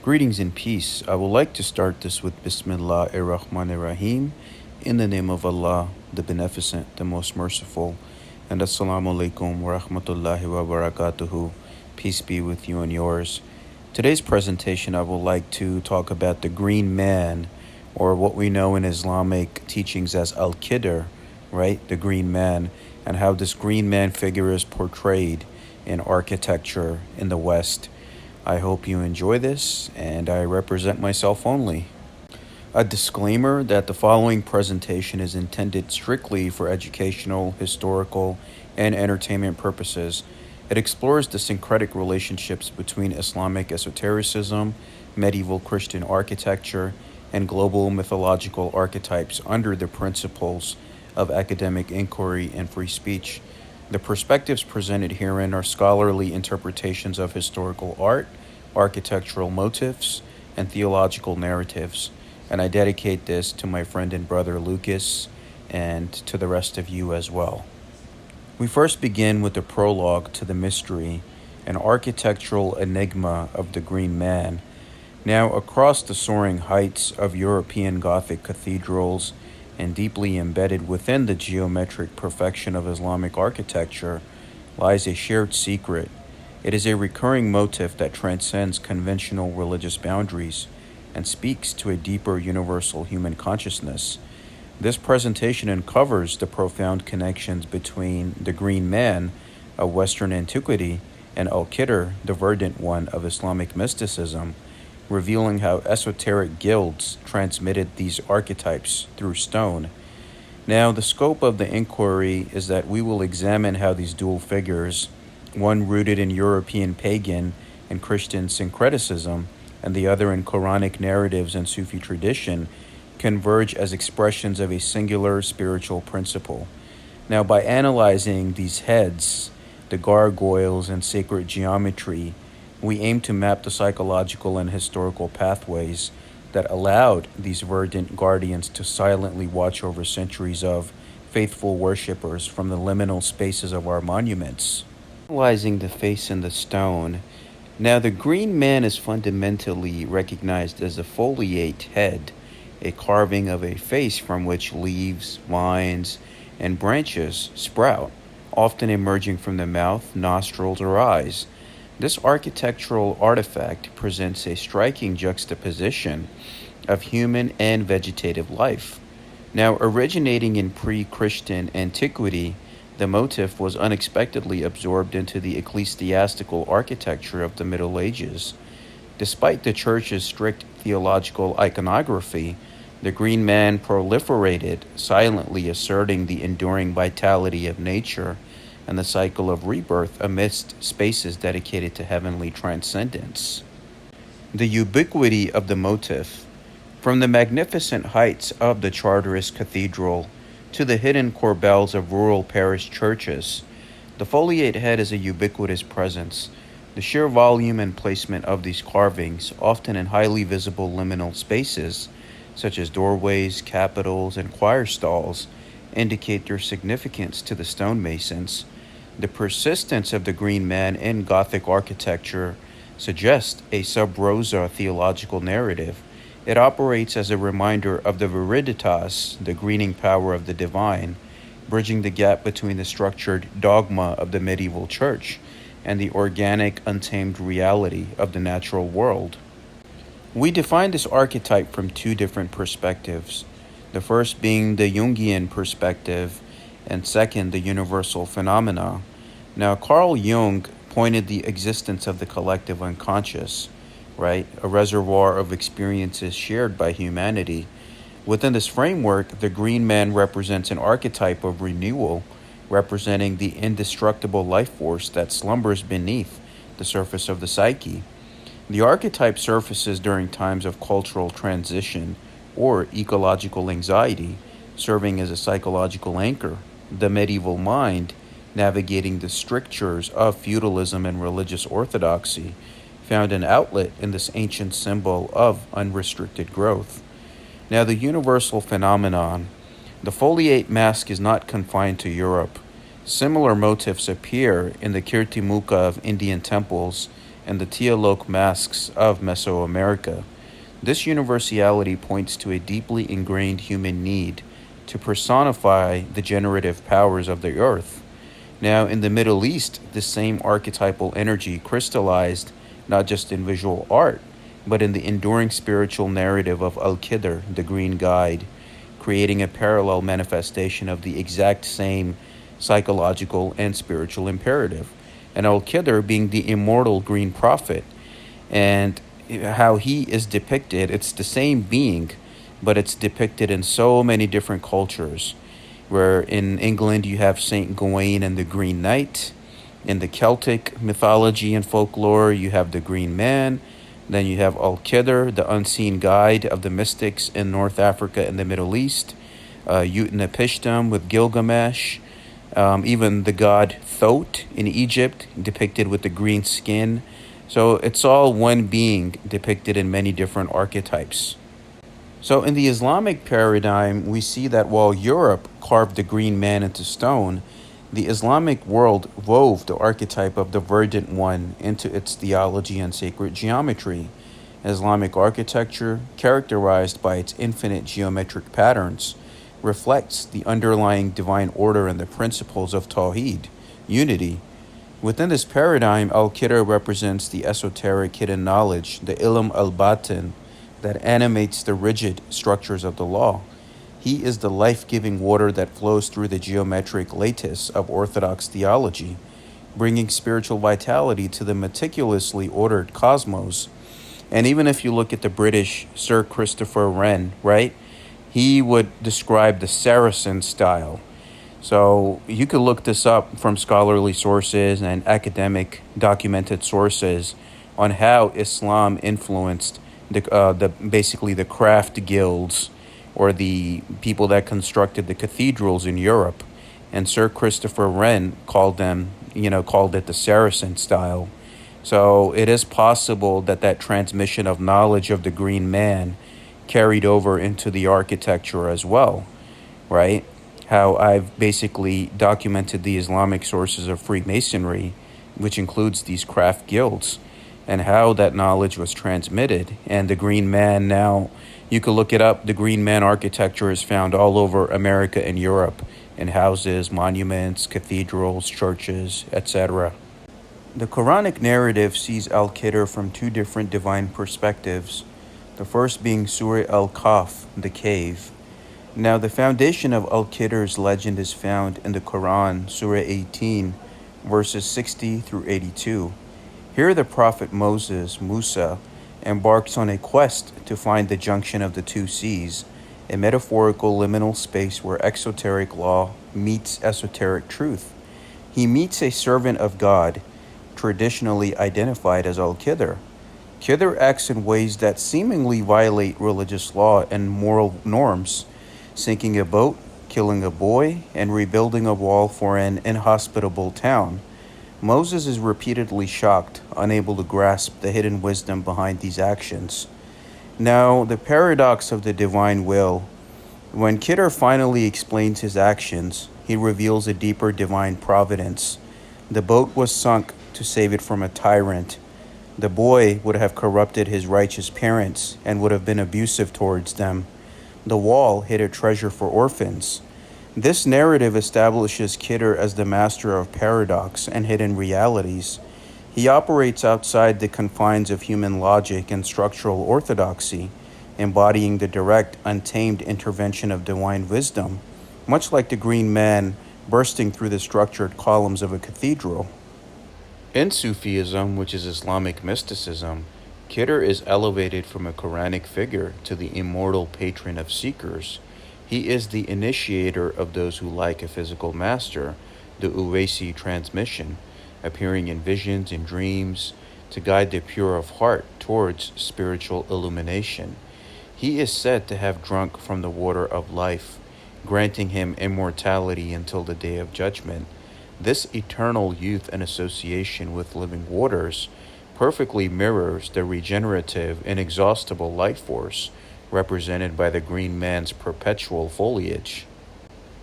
Greetings and peace. I would like to start this with Bismillah ar-Rahman ar-Rahim, in the name of Allah, the Beneficent, the Most Merciful, and Assalamu alaikum wa rahmatullahi wa barakatuhu. Peace be with you and yours. Today's presentation, I would like to talk about the green man, or what we know in Islamic teachings as Al-Khidr, right? The green man, and how this green man figure is portrayed in architecture in the West. I hope you enjoy this, and I represent myself only. A disclaimer that the following presentation is intended strictly for educational, historical, and entertainment purposes. It explores the syncretic relationships between Islamic esotericism, medieval Christian architecture, and global mythological archetypes under the principles of academic inquiry and free speech. The perspectives presented herein are scholarly interpretations of historical art, architectural motifs, and theological narratives, and I dedicate this to my friend and brother Lucas and to the rest of you as well. We first begin with the prologue to the mystery, an architectural enigma of the Green Man. Now, across the soaring heights of European Gothic cathedrals, and deeply embedded within the geometric perfection of Islamic architecture, lies a shared secret. It is a recurring motif that transcends conventional religious boundaries and speaks to a deeper universal human consciousness. This presentation uncovers the profound connections between the Green Man of Western antiquity and Al-Khidr, the verdant one of Islamic mysticism, revealing how esoteric guilds transmitted these archetypes through stone. Now, the scope of the inquiry is that we will examine how these dual figures, one rooted in European pagan and Christian syncretism, and the other in Quranic narratives and Sufi tradition, converge as expressions of a singular spiritual principle. Now, by analyzing these heads, the gargoyles, and sacred geometry, we aim to map the psychological and historical pathways that allowed these verdant guardians to silently watch over centuries of faithful worshippers from the liminal spaces of our monuments. Analyzing the face in the stone, now the Green Man is fundamentally recognized as a foliate head, a carving of a face from which leaves, vines, and branches sprout, often emerging from the mouth, nostrils, or eyes. This architectural artifact presents a striking juxtaposition of human and vegetative life. Now, originating in pre-Christian antiquity, the motif was unexpectedly absorbed into the ecclesiastical architecture of the Middle Ages. Despite the Church's strict theological iconography, the Green Man proliferated, silently asserting the enduring vitality of nature and the cycle of rebirth amidst spaces dedicated to heavenly transcendence. The ubiquity of the motif, from the magnificent heights of the Charterist Cathedral to the hidden corbels of rural parish churches, the foliate head is a ubiquitous presence. The sheer volume and placement of these carvings, often in highly visible liminal spaces, such as doorways, capitals, and choir stalls, indicate their significance to the stonemasons. The persistence of the Green Man in Gothic architecture suggests a sub rosa theological narrative. It operates as a reminder of the viriditas, the greening power of the divine, bridging the gap between the structured dogma of the medieval church and the organic, untamed reality of the natural world. We define this archetype from two different perspectives, the first being the Jungian perspective, and second, the universal phenomena. Now, Carl Jung pointed the existence of the collective unconscious, right? A reservoir of experiences shared by humanity. Within this framework, the Green Man represents an archetype of renewal, representing the indestructible life force that slumbers beneath the surface of the psyche. The archetype surfaces during times of cultural transition or ecological anxiety, serving as a psychological anchor. The medieval mind, navigating the strictures of feudalism and religious orthodoxy, found an outlet in this ancient symbol of unrestricted growth. Now, the universal phenomenon. The foliate mask is not confined to Europe. Similar motifs appear in the Kirtimukha of Indian temples and the Teolok masks of Mesoamerica. This universality points to a deeply ingrained human need to personify the generative powers of the earth. Now, in the Middle East, the same archetypal energy crystallized not just in visual art, but in the enduring spiritual narrative of Al-Khidr, the Green Guide, creating a parallel manifestation of the exact same psychological and spiritual imperative. And Al-Khidr being the immortal green prophet, and how he is depicted, it's the same being, but it's depicted in so many different cultures. Where in England you have Saint Gawain and the Green Knight. In the Celtic mythology and folklore, you have the Green Man. Then you have Al-Khidr, the unseen guide of the mystics in North Africa and the Middle East. Utnapishtim with Gilgamesh. Even the god Thoth in Egypt, depicted with the green skin. So it's all one being depicted in many different archetypes. So in the Islamic paradigm, we see that while Europe carved the green man into stone, the Islamic world wove the archetype of the verdant one into its theology and sacred geometry. Islamic architecture, characterized by its infinite geometric patterns, reflects the underlying divine order and the principles of Tawheed, unity. Within this paradigm, Al-Khidr represents the esoteric hidden knowledge, the ilm al-batin, that animates the rigid structures of the law. He is the life-giving water that flows through the geometric lattice of Orthodox theology, bringing spiritual vitality to the meticulously ordered cosmos. And even if you look at the British Sir Christopher Wren, right, he would describe the Saracen style. So you could look this up from scholarly sources and academic documented sources on how Islam influenced basically the craft guilds or the people that constructed the cathedrals in Europe. And Sir Christopher Wren called it the Saracen style. So it is possible that that transmission of knowledge of the green man carried over into the architecture as well, right? How I've basically documented the Islamic sources of Freemasonry, which includes these craft guilds, and how that knowledge was transmitted. And the Green Man now, you can look it up, the Green Man architecture is found all over America and Europe, in houses, monuments, cathedrals, churches, etc. The Quranic narrative sees Al-Khidr from two different divine perspectives, the first being Surah Al-Kahf, the cave. Now, the foundation of Al-Khidr's legend is found in the Quran, Surah 18, verses 60 through 82. Here the prophet Moses, Musa, embarks on a quest to find the junction of the two seas, a metaphorical liminal space where exoteric law meets esoteric truth. He meets a servant of God, traditionally identified as Al-Khidr. Khidr acts in ways that seemingly violate religious law and moral norms, sinking a boat, killing a boy, and rebuilding a wall for an inhospitable town. Moses is repeatedly shocked, unable to grasp the hidden wisdom behind these actions. Now, the paradox of the divine will. When Khidr finally explains his actions, he reveals a deeper divine providence. The boat was sunk to save it from a tyrant. The boy would have corrupted his righteous parents and would have been abusive towards them. The wall hid a treasure for orphans. This narrative establishes Khidr as the master of paradox and hidden realities. He operates outside the confines of human logic and structural orthodoxy, embodying the direct, untamed intervention of divine wisdom, much like the Green Man bursting through the structured columns of a cathedral. In Sufism, which is Islamic mysticism, Khidr is elevated from a Quranic figure to the immortal patron of seekers. He is the initiator of those who like a physical master, the Uwaisi transmission, appearing in visions and dreams to guide the pure of heart towards spiritual illumination. He is said to have drunk from the water of life, granting him immortality until the day of judgment. This eternal youth and association with living waters perfectly mirrors the regenerative, inexhaustible life force represented by the green man's perpetual foliage.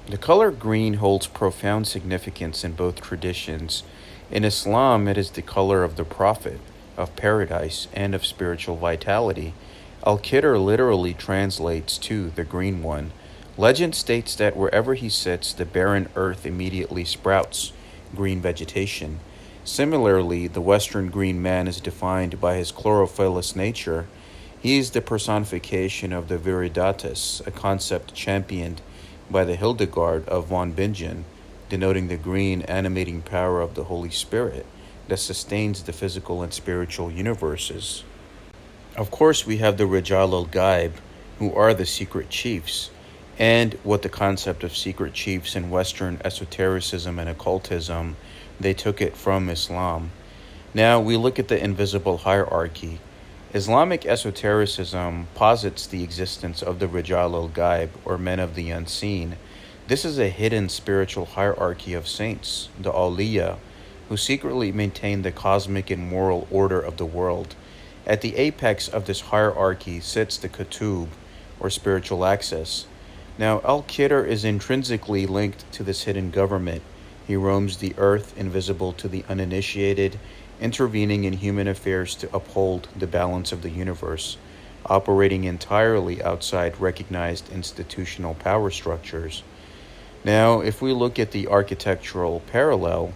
The color green holds profound significance in both traditions. In Islam, it is the color of the Prophet, of paradise, and of spiritual vitality. Al-Khidr literally translates to the Green One. Legend states that wherever he sits, the barren earth immediately sprouts green vegetation. Similarly, the Western Green Man is defined by his chlorophyllous nature. He is the personification of the Viridatus, a concept championed by the Hildegard of von Bingen, denoting the green animating power of the Holy Spirit that sustains the physical and spiritual universes. Of course, we have the Rijal al-Ghaib, who are the secret chiefs, and what the concept of secret chiefs in Western esotericism and occultism, they took it from Islam. Now we look at the invisible hierarchy. Islamic esotericism posits the existence of the Rijal al-Ghaib, or men of the unseen. This is a hidden spiritual hierarchy of saints, the Awliya, who secretly maintain the cosmic and moral order of the world. At the apex of this hierarchy sits the Kutub, or spiritual access. Now, Al-Khidr is intrinsically linked to this hidden government. He roams the earth, invisible to the uninitiated, intervening in human affairs to uphold the balance of the universe, operating entirely outside recognized institutional power structures. Now, if we look at the architectural parallel,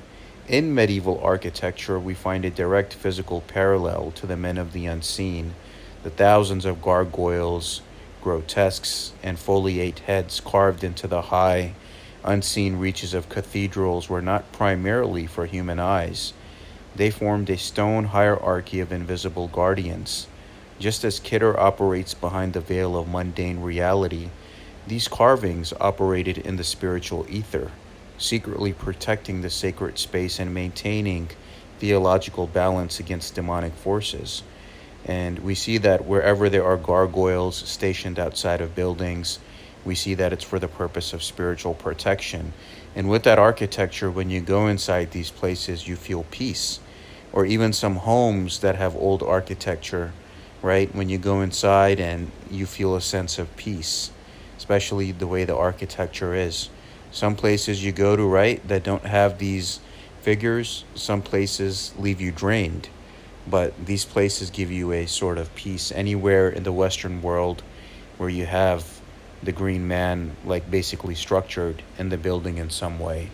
in medieval architecture, we find a direct physical parallel to the men of the unseen. The thousands of gargoyles, grotesques, and foliate heads carved into the high, unseen reaches of cathedrals were not primarily for human eyes. They formed a stone hierarchy of invisible guardians. Just as Khidr operates behind the veil of mundane reality, these carvings operated in the spiritual ether, secretly protecting the sacred space and maintaining theological balance against demonic forces. And we see that wherever there are gargoyles stationed outside of buildings, we see that it's for the purpose of spiritual protection. And with that architecture, when you go inside these places, you feel peace. Or even some homes that have old architecture, right? When you go inside and you feel a sense of peace, especially the way the architecture is. Some places you go to, right, that don't have these figures, some places leave you drained. But these places give you a sort of peace. Anywhere in the Western world where you have the green man, like basically structured in the building in some way.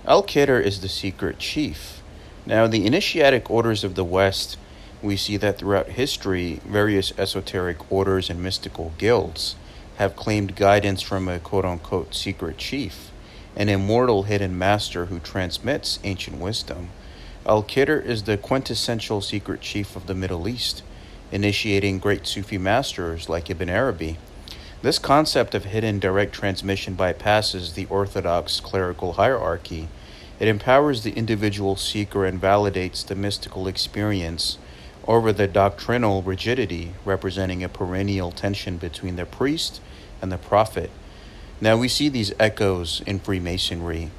Al-Khidr is the secret chief. Now, the initiatic orders of the West, we see that throughout history, various esoteric orders and mystical guilds have claimed guidance from a quote-unquote secret chief, an immortal hidden master who transmits ancient wisdom. Al-Khidr is the quintessential secret chief of the Middle East, initiating great Sufi masters like Ibn Arabi. This concept of hidden direct transmission bypasses the orthodox clerical hierarchy. It empowers the individual seeker and validates the mystical experience over the doctrinal rigidity, representing a perennial tension between the priest and the prophet. Now we see these echoes in Freemasonry.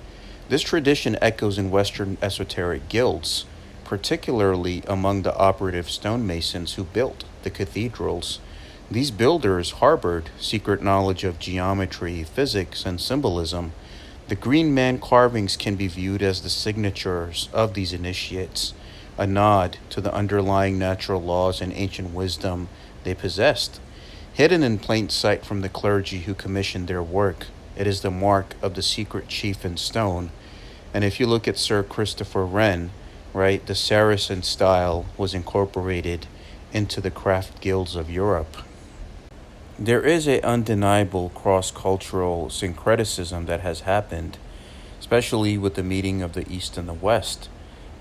This tradition echoes in Western esoteric guilds, particularly among the operative stonemasons who built the cathedrals. These builders harbored secret knowledge of geometry, physics, and symbolism. The green man carvings can be viewed as the signatures of these initiates, a nod to the underlying natural laws and ancient wisdom they possessed. Hidden in plain sight from the clergy who commissioned their work, it is the mark of the secret chief in stone. And if you look at Sir Christopher Wren, right, the Saracen style was incorporated into the craft guilds of Europe. There is an undeniable cross-cultural syncretism that has happened, especially with the meeting of the East and the West.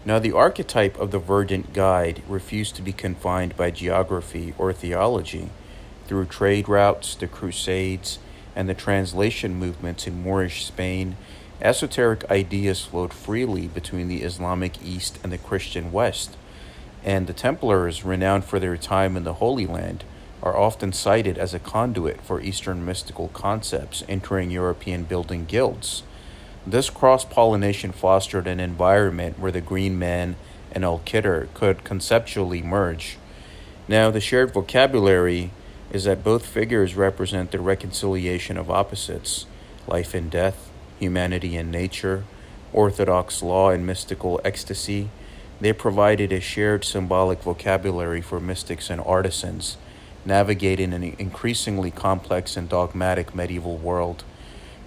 Now, the archetype of the verdant guide refused to be confined by geography or theology. Through trade routes, the Crusades, and the translation movements in Moorish Spain, esoteric ideas flowed freely between the Islamic East and the Christian West. And the Templars, renowned for their time in the Holy Land, are often cited as a conduit for Eastern mystical concepts entering European building guilds. This cross-pollination fostered an environment where the Green Man and Al-Khidr could conceptually merge. Now, the shared vocabulary is that both figures represent the reconciliation of opposites, life and death, humanity and nature, orthodox law and mystical ecstasy. They provided a shared symbolic vocabulary for mystics and artisans, navigating an increasingly complex and dogmatic medieval world.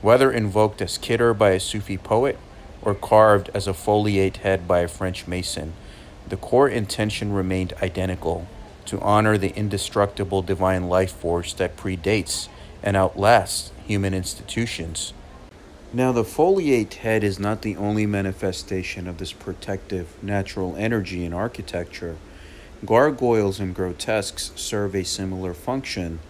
Whether invoked as Khidr by a Sufi poet or carved as a foliate head by a French mason, the core intention remained identical: to honor the indestructible divine life force that predates and outlasts human institutions. Now, the foliate head is not the only manifestation of this protective natural energy in architecture. Gargoyles and grotesques serve a similar function.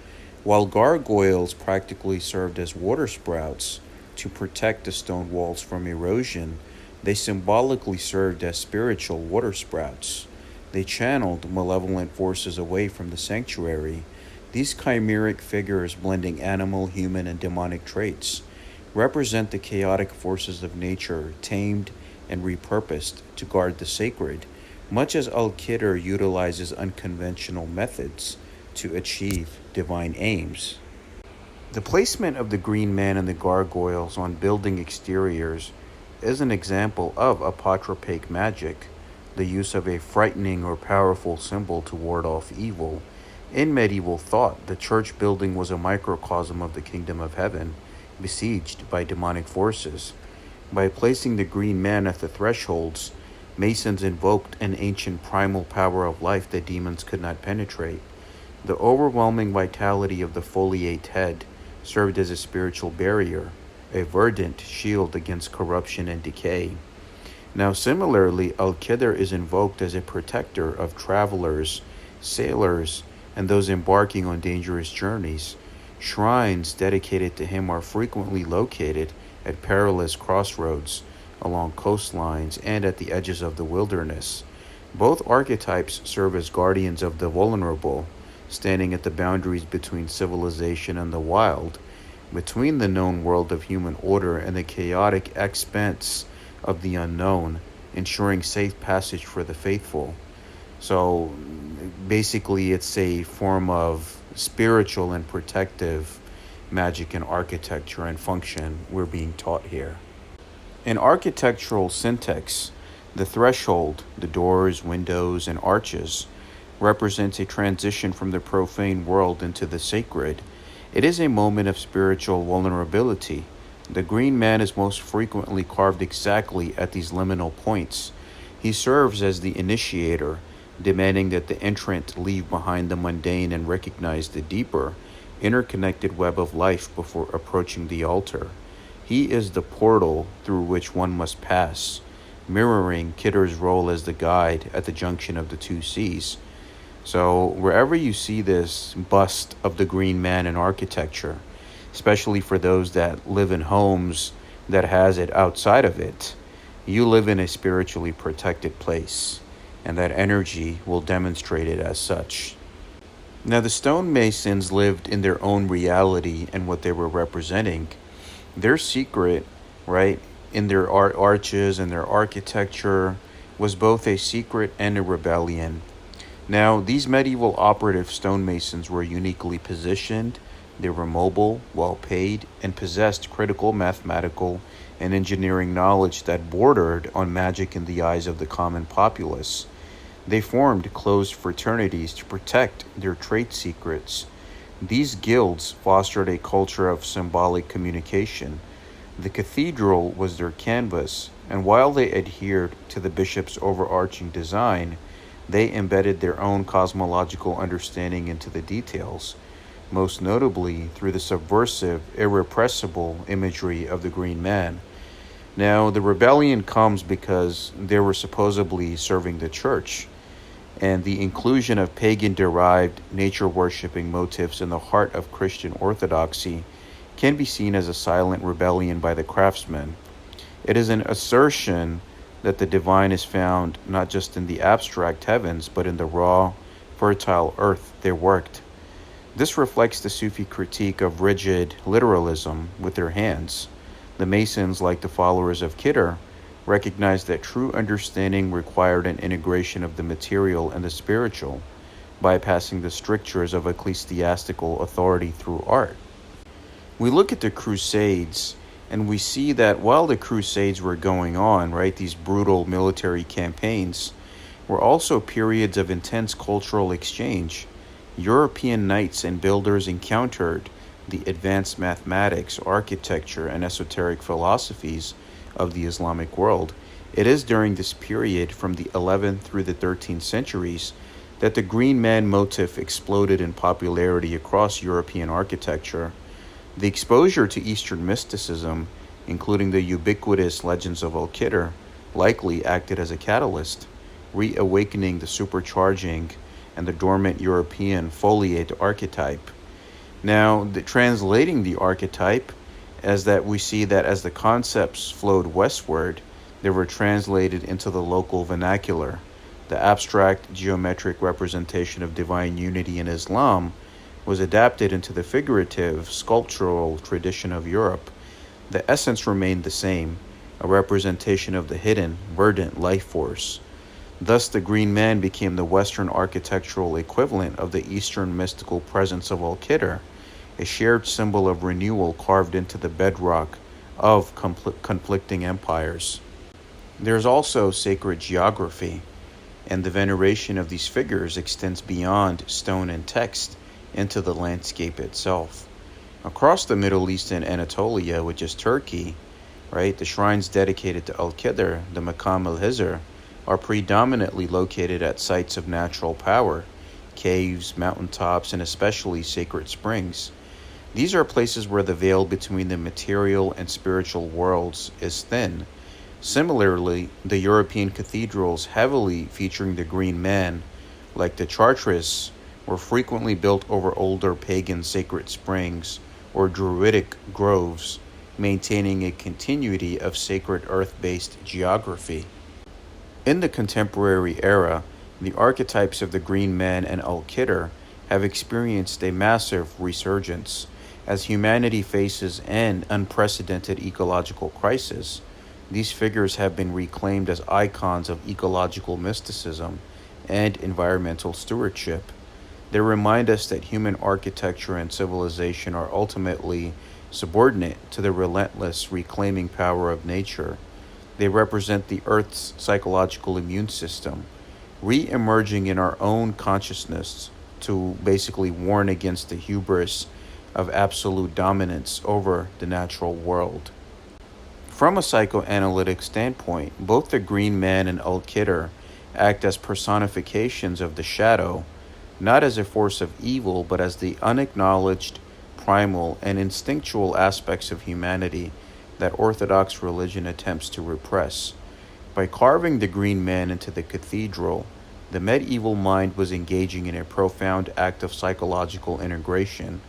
While gargoyles practically served as water sprouts to protect the stone walls from erosion, they symbolically served as spiritual water sprouts. They channeled malevolent forces away from the sanctuary. These chimeric figures, blending animal, human, and demonic traits, represent the chaotic forces of nature, tamed and repurposed to guard the sacred, much as Al-Khidr utilizes unconventional methods to achieve divine aims. The placement of the green man and the gargoyles on building exteriors is an example of apotropaic magic, the use of a frightening or powerful symbol to ward off evil. In medieval thought, the church building was a microcosm of the kingdom of heaven, besieged by demonic forces. By placing the green man at the thresholds, Masons invoked an ancient primal power of life that demons could not penetrate. The overwhelming vitality of the foliate head served as a spiritual barrier, a verdant shield against corruption and decay. Now, similarly, Al-Khidr is invoked as a protector of travelers, sailors, and those embarking on dangerous journeys. Shrines dedicated to him are frequently located at perilous crossroads, along coastlines, and at the edges of the wilderness. Both archetypes serve as guardians of the vulnerable, standing at the boundaries between civilization and the wild, between the known world of human order and the chaotic expanse of the unknown, ensuring safe passage for the faithful. So basically, it's a form of spiritual and protective magic and architecture and function we're being taught here. In architectural syntax, the threshold, the doors, windows, and arches, represents a transition from the profane world into the sacred. It is a moment of spiritual vulnerability. The green man is most frequently carved exactly at these liminal points. He serves as the initiator, demanding that the entrant leave behind the mundane and recognize the deeper, interconnected web of life before approaching the altar. He is the portal through which one must pass, mirroring Khidr's role as the guide at the junction of the two seas. So wherever you see this bust of the green man in architecture, especially for those that live in homes that has it outside of it, you live in a spiritually protected place, and that energy will demonstrate it as such. Now, the stonemasons lived in their own reality and what they were representing. Their secret, right, in their arches and their architecture was both a secret and a rebellion. Now, these medieval operative stonemasons were uniquely positioned. They were mobile, well-paid, and possessed critical mathematical and engineering knowledge that bordered on magic in the eyes of the common populace. They formed closed fraternities to protect their trade secrets. These guilds fostered a culture of symbolic communication. The cathedral was their canvas, and while they adhered to the bishop's overarching design, they embedded their own cosmological understanding into the details, most notably through the subversive, irrepressible imagery of the green man. Now, the rebellion comes because they were supposedly serving the church, and the inclusion of pagan-derived, nature-worshipping motifs in the heart of Christian orthodoxy can be seen as a silent rebellion by the craftsmen. It is an assertion that the divine is found not just in the abstract heavens, but in the raw, fertile earth they worked. This reflects the Sufi critique of rigid literalism with their hands. The Masons, like the followers of Khidr, recognized that true understanding required an integration of the material and the spiritual, bypassing the strictures of ecclesiastical authority through art. We look at the Crusades, and we see that while the Crusades were going on, right, these brutal military campaigns, were also periods of intense cultural exchange. European knights and builders encountered the advanced mathematics, architecture, and esoteric philosophies of the Islamic world. It is during this period, from the 11th through the 13th centuries, that the green man motif exploded in popularity across European architecture. The exposure to Eastern mysticism, including the ubiquitous legends of Al-Khidr, likely acted as a catalyst, reawakening the supercharging and the dormant European foliate archetype. Now, translating the archetype as that we see that as the concepts flowed westward, they were translated into the local vernacular. The abstract geometric representation of divine unity in Islam was adapted into the figurative sculptural tradition of Europe. The essence remained the same, a representation of the hidden, verdant life force. Thus, the green man became the Western architectural equivalent of the Eastern mystical presence of Al-Khidr, a shared symbol of renewal carved into the bedrock of conflicting empires. There's also sacred geography, and the veneration of these figures extends beyond stone and text into the landscape itself. Across the Middle East and Anatolia, which is Turkey, right, the shrines dedicated to Al-Khidr, the Maqam al-Hizr, are predominantly located at sites of natural power, caves, mountaintops, and especially sacred springs. These are places where the veil between the material and spiritual worlds is thin. Similarly, the European cathedrals heavily featuring the green man, like the Chartres, were frequently built over older pagan sacred springs or druidic groves, maintaining a continuity of sacred earth-based geography. In the contemporary era, the archetypes of the green man and Al-Khidr have experienced a massive resurgence as humanity faces an unprecedented ecological crisis. These figures have been reclaimed as icons of ecological mysticism and environmental stewardship. They remind us that human architecture and civilization are ultimately subordinate to the relentless reclaiming power of nature. They represent the Earth's psychological immune system, re-emerging in our own consciousness to basically warn against the hubris of absolute dominance over the natural world. From a psychoanalytic standpoint, both the green man and Al-Khidr act as personifications of the shadow, not as a force of evil, but as the unacknowledged, primal, and instinctual aspects of humanity that Orthodox religion attempts to repress. By carving the green man into the cathedral, the medieval mind was engaging in a profound act of psychological integration.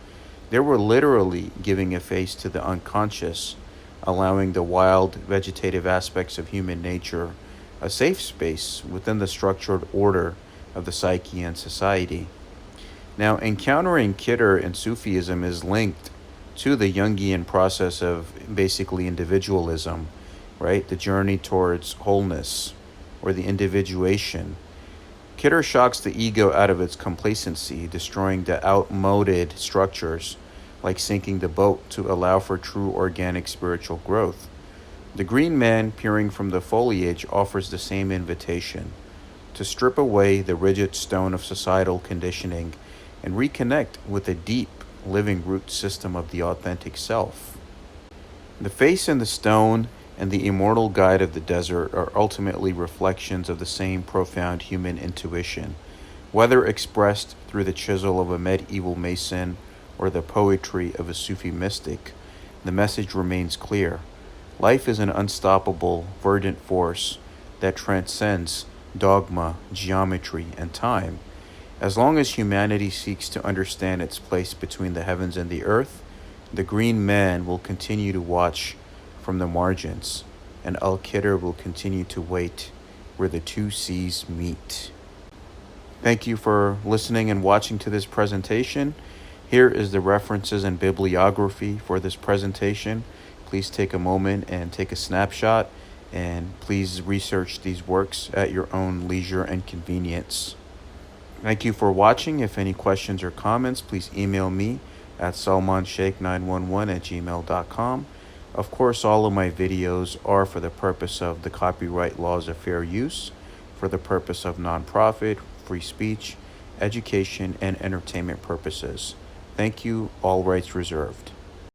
They were literally giving a face to the unconscious, allowing the wild, vegetative aspects of human nature a safe space within the structured order of the psyche and society. Now, encountering Khidr in Sufism is linked to the Jungian process of basically individualism, right? The journey towards wholeness or the individuation. Khidr shocks the ego out of its complacency, destroying the outmoded structures, like sinking the boat to allow for true organic spiritual growth. The green man peering from the foliage offers the same invitation, to strip away the rigid stone of societal conditioning and reconnect with the deep, living root system of the authentic self. The face in the stone and the immortal guide of the desert are ultimately reflections of the same profound human intuition. Whether expressed through the chisel of a medieval mason or the poetry of a Sufi mystic, the message remains clear. Life is an unstoppable, verdant force that transcends dogma, geometry, and time. As long as humanity seeks to understand its place between the heavens and the earth, the green man will continue to watch from the margins, and Al-Khidr will continue to wait where the two seas meet. Thank you for listening and watching to this presentation. Here is the references and bibliography for this presentation. Please take a moment and take a snapshot, and please research these works at your own leisure and convenience. Thank you for watching. If any questions or comments, please email me at salmansheikh911@gmail.com. Of course, all of my videos are for the purpose of the copyright laws of fair use. for the purpose of nonprofit, free speech, education, and entertainment purposes. Thank you. All rights reserved.